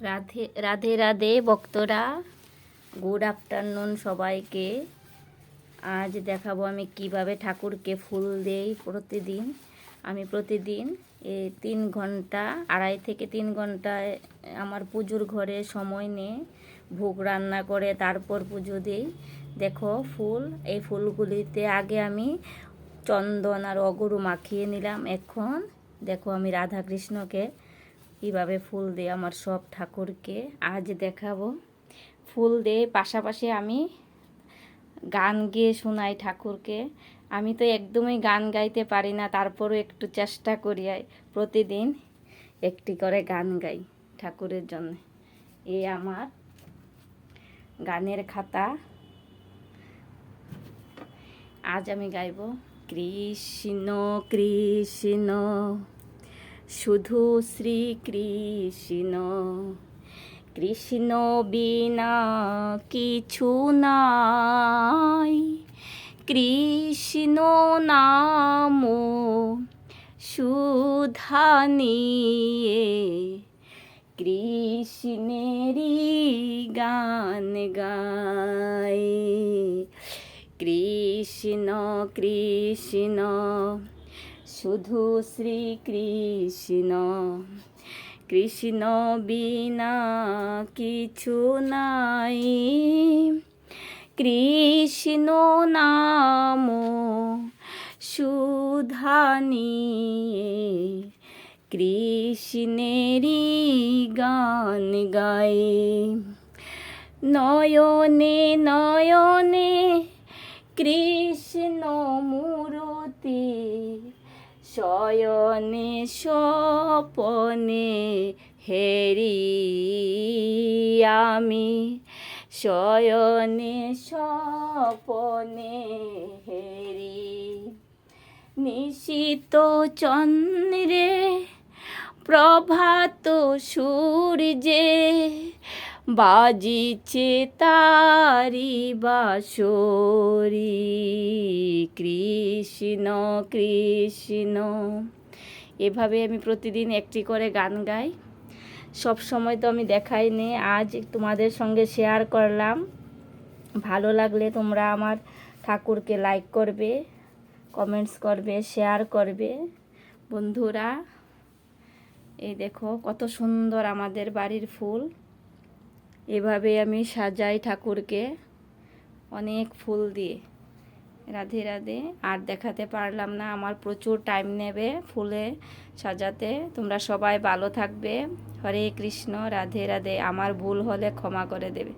রাধে রাধে রাধে ভক্তরা, good afternoon সবাইকে। আজ দেখাবো আমি কিভাবে ঠাকুরকে ফুল দেই প্রতিদিন। আমি প্রতিদিন 3 ঘন্টা, 2.5 থেকে 3 ঘন্টায় আমার পুজোর ঘরে সময় নিয়ে ভোগ রান্না করে তারপর পুজো দিই। দেখো ফুল, এই ফুলগুলিতে আগে আমি চন্দন আর অগুরু মাখিয়ে নিলাম। এখন দেখো আমি রাধা কৃষ্ণকে কীভাবে ফুল দিয়ে আমার সব ঠাকুরকে আজ দেখাবো। ফুল দিয়ে পাশাপাশি আমি গান গেয়ে শোনাই ঠাকুরকে। আমি তো একদমই গান গাইতে পারি না, তারপরও একটু চেষ্টা করি প্রতিদিন একটি করে গান গাই ঠাকুরের জন্য। এই আমার গানের খাতা। আজ আমি গাইব কৃষ্ণ কৃষ্ণ শুধু শ্রীকৃষ্ণ, কৃষ্ণ বিনা কিছু নাই, কৃষ্ণ নাম সুধা নিয়ে কৃষ্ণেরই গান গাই। কৃষ্ণ কৃষ্ণ শুধু শ্রীকৃষ্ণ, কৃষ্ণ বিনা কিছু নাই, কৃষ্ণ নাম সুধা নিয়ে কৃষ্ণেরই গান গাই। নয়নে নয়নে কৃষ্ণ মূরতি, শয়নে স্বপনে হেরি আমি, শয়নে স্বপনে হেরি। নিশীত চন্দ্রে প্রভাত সূর্যে বাজিছে তারি বাঁশরি। কৃষ্ণ কৃষ্ণ, এভাবে আমি প্রতিদিন একটি করে গান গাই। সব সময় তো আমি দেখাইনি, আজ তোমাদের সঙ্গে শেয়ার করলাম। ভালো লাগলে তোমরা আমার ঠাকুরকে লাইক করবে, কমেন্টস করবে, শেয়ার করবে বন্ধুরা। এই দেখো কত সুন্দর আমাদের বাড়ির ফুল। এভাবে আমি সাজাই ঠাকুরকে অনেক ফুল দিয়ে। রাধে রাধে। আর দেখাতে পারলাম না, আমার প্রচুর টাইম নেবে ফুলে সাজাতে। তোমরা সবাই ভালো থাকবে। হরে কৃষ্ণ, রাধে রাধে। আমার ভুল হলে ক্ষমা করে দেবে।